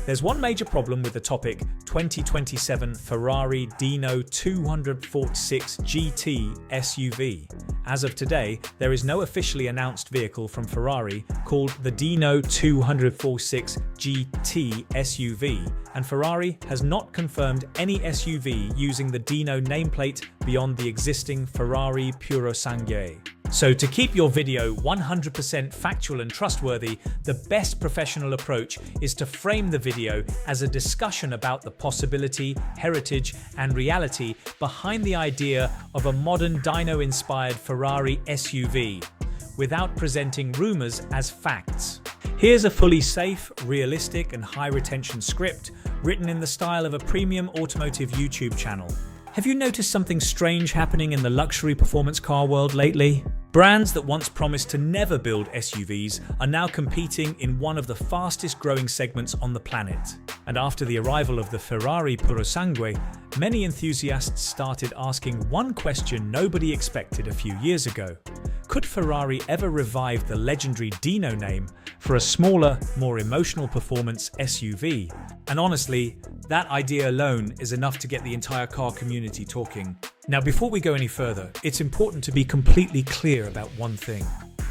There's one major problem with the topic 2027 Ferrari Dino 246 GT SUV. As of today, there is no officially announced vehicle from Ferrari called the Dino 246 GT SUV, and Ferrari has not confirmed any SUV using the Dino nameplate beyond the existing Ferrari Purosangue. So to keep your video 100% factual and trustworthy, the best professional approach is to frame the video as a discussion about the possibility, heritage, and reality behind the idea of a modern Dino-inspired Ferrari SUV, without presenting rumors as facts. Here's a fully safe, realistic, and high-retention script written in the style of a premium automotive YouTube channel. Have you noticed something strange happening in the luxury performance car world lately? Brands that once promised to never build SUVs are now competing in one of the fastest growing segments on the planet. And after the arrival of the Ferrari Purosangue, many enthusiasts started asking one question nobody expected a few years ago. Could Ferrari ever revive the legendary Dino name for a smaller, more emotional performance SUV? And honestly, that idea alone is enough to get the entire car community talking. Now, before we go any further, it's important to be completely clear about one thing.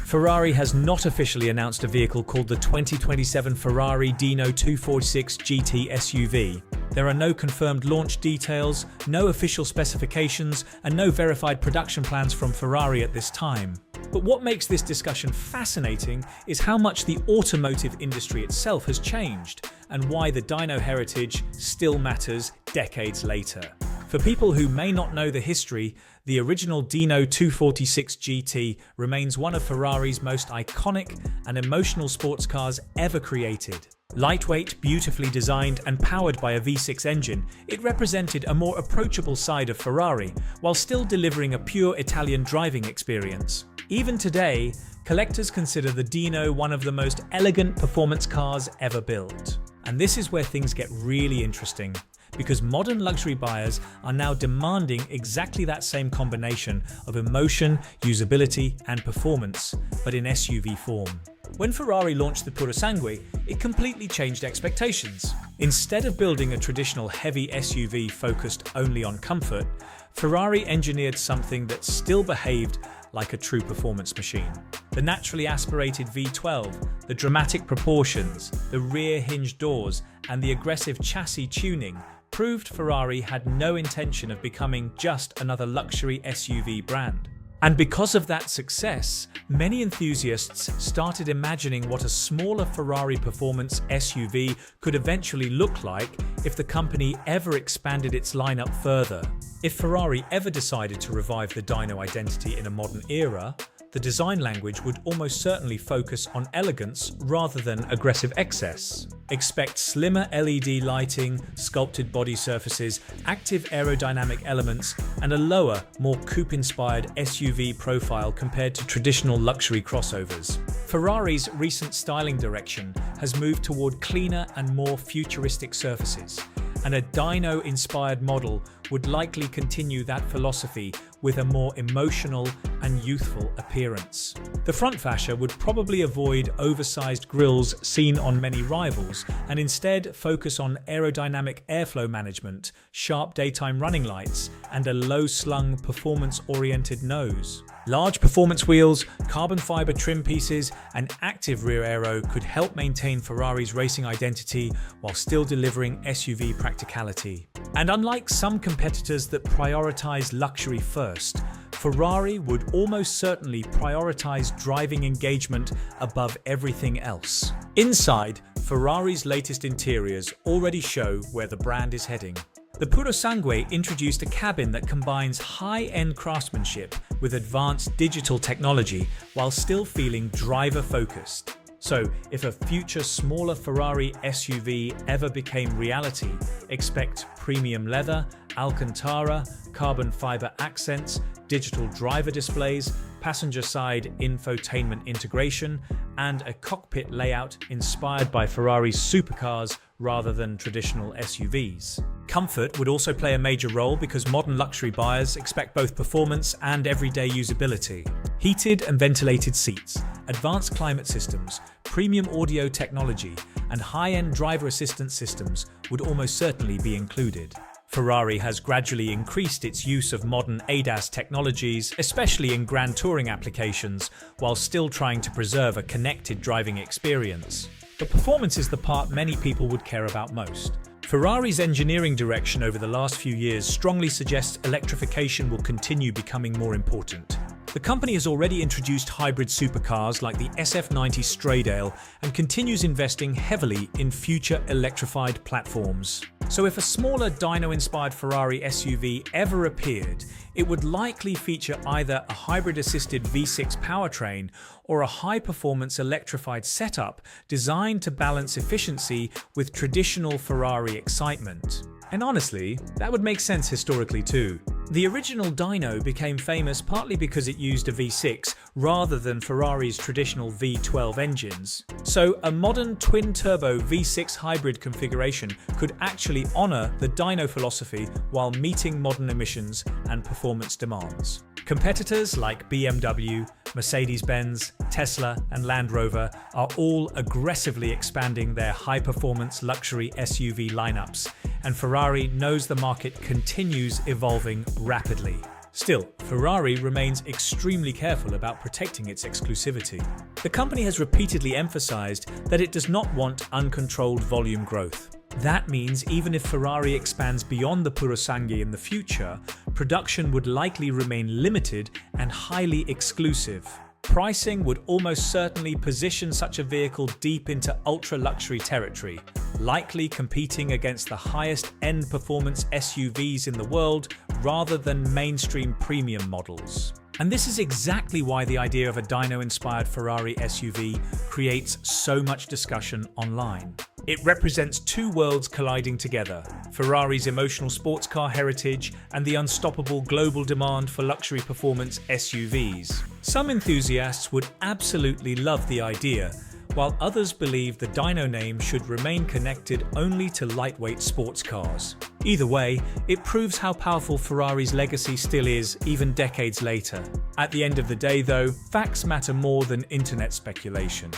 Ferrari has not officially announced a vehicle called the 2027 Ferrari Dino 246 GT SUV. There are no confirmed launch details, no official specifications, and no verified production plans from Ferrari at this time. But what makes this discussion fascinating is how much the automotive industry itself has changed, and why the Dino heritage still matters decades later. For people who may not know the history, the original Dino 246 GT remains one of Ferrari's most iconic and emotional sports cars ever created. Lightweight, beautifully designed, and powered by a V6 engine, it represented a more approachable side of Ferrari, while still delivering a pure Italian driving experience. Even today, collectors consider the Dino one of the most elegant performance cars ever built. And this is where things get really interesting, because modern luxury buyers are now demanding exactly that same combination of emotion, usability, and performance, but in SUV form. When Ferrari launched the Purosangue, it completely changed expectations. Instead of building a traditional heavy SUV focused only on comfort, Ferrari engineered something that still behaved like a true performance machine. The naturally aspirated V12, the dramatic proportions, the rear hinge doors, and the aggressive chassis tuning proved Ferrari had no intention of becoming just another luxury SUV brand. And because of that success, many enthusiasts started imagining what a smaller Ferrari performance SUV could eventually look like if the company ever expanded its lineup further. If Ferrari ever decided to revive the Dino identity in a modern era, the design language would almost certainly focus on elegance rather than aggressive excess. Expect slimmer LED lighting, sculpted body surfaces, active aerodynamic elements, and a lower, more coupe-inspired SUV profile compared to traditional luxury crossovers. Ferrari's recent styling direction has moved toward cleaner and more futuristic surfaces, and a Dino-inspired model would likely continue that philosophy with a more emotional and youthful appearance. The front fascia would probably avoid oversized grilles seen on many rivals and instead focus on aerodynamic airflow management, sharp daytime running lights, and a low-slung, performance-oriented nose. Large performance wheels, carbon fiber trim pieces, and active rear aero could help maintain Ferrari's racing identity while still delivering SUV practicality. And unlike some competitors that prioritize luxury first, Ferrari would almost certainly prioritize driving engagement above everything else. Inside, Ferrari's latest interiors already show where the brand is heading. The Purosangue introduced a cabin that combines high-end craftsmanship with advanced digital technology while still feeling driver-focused. So, if a future smaller Ferrari SUV ever became reality, expect premium leather, Alcantara, carbon fiber accents, digital driver displays, passenger-side infotainment integration, and a cockpit layout inspired by Ferrari's supercars rather than traditional SUVs. Comfort would also play a major role because modern luxury buyers expect both performance and everyday usability. Heated and ventilated seats, advanced climate systems, premium audio technology, and high-end driver assistance systems would almost certainly be included. Ferrari has gradually increased its use of modern ADAS technologies, especially in grand touring applications, while still trying to preserve a connected driving experience. But performance is the part many people would care about most. Ferrari's engineering direction over the last few years strongly suggests electrification will continue becoming more important. The company has already introduced hybrid supercars like the SF90 Straydale and continues investing heavily in future electrified platforms. So if a smaller Dino-inspired Ferrari SUV ever appeared, it would likely feature either a hybrid-assisted V6 powertrain or a high-performance electrified setup designed to balance efficiency with traditional Ferrari excitement. And honestly, that would make sense historically too. The original Dino became famous partly because it used a V6 rather than Ferrari's traditional V12 engines. So a modern twin-turbo V6 hybrid configuration could actually honor the Dino philosophy while meeting modern emissions and performance demands. Competitors like BMW, Mercedes-Benz, Tesla, and Land Rover are all aggressively expanding their high-performance luxury SUV lineups, and Ferrari knows the market continues evolving rapidly. Still, Ferrari remains extremely careful about protecting its exclusivity. The company has repeatedly emphasized that it does not want uncontrolled volume growth. That means even if Ferrari expands beyond the Purosangue in the future, production would likely remain limited and highly exclusive. Pricing would almost certainly position such a vehicle deep into ultra-luxury territory, likely competing against the highest-end performance SUVs in the world rather than mainstream premium models. And this is exactly why the idea of a Dino-inspired Ferrari SUV creates so much discussion online. It represents two worlds colliding together, Ferrari's emotional sports car heritage and the unstoppable global demand for luxury performance SUVs. Some enthusiasts would absolutely love the idea, while others believe the Dino name should remain connected only to lightweight sports cars. Either way, it proves how powerful Ferrari's legacy still is even decades later. At the end of the day though, facts matter more than internet speculation.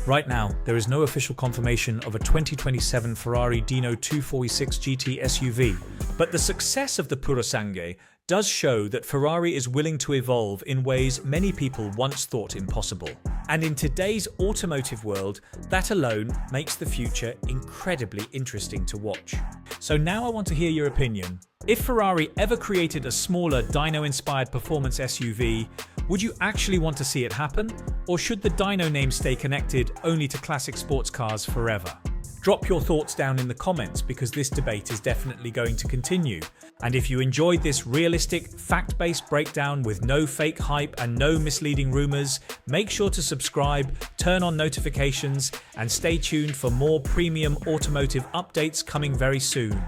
Right now, there is no official confirmation of a 2027 Ferrari Dino 246 GT SUV, but the success of the Purosangue does show that Ferrari is willing to evolve in ways many people once thought impossible. And in today's automotive world, that alone makes the future incredibly interesting to watch. So now I want to hear your opinion. If Ferrari ever created a smaller Dino-inspired performance SUV, would you actually want to see it happen? Or should the Dino name stay connected only to classic sports cars forever? Drop your thoughts down in the comments because this debate is definitely going to continue. And if you enjoyed this realistic, fact-based breakdown with no fake hype and no misleading rumors, make sure to subscribe, turn on notifications, and stay tuned for more premium automotive updates coming very soon.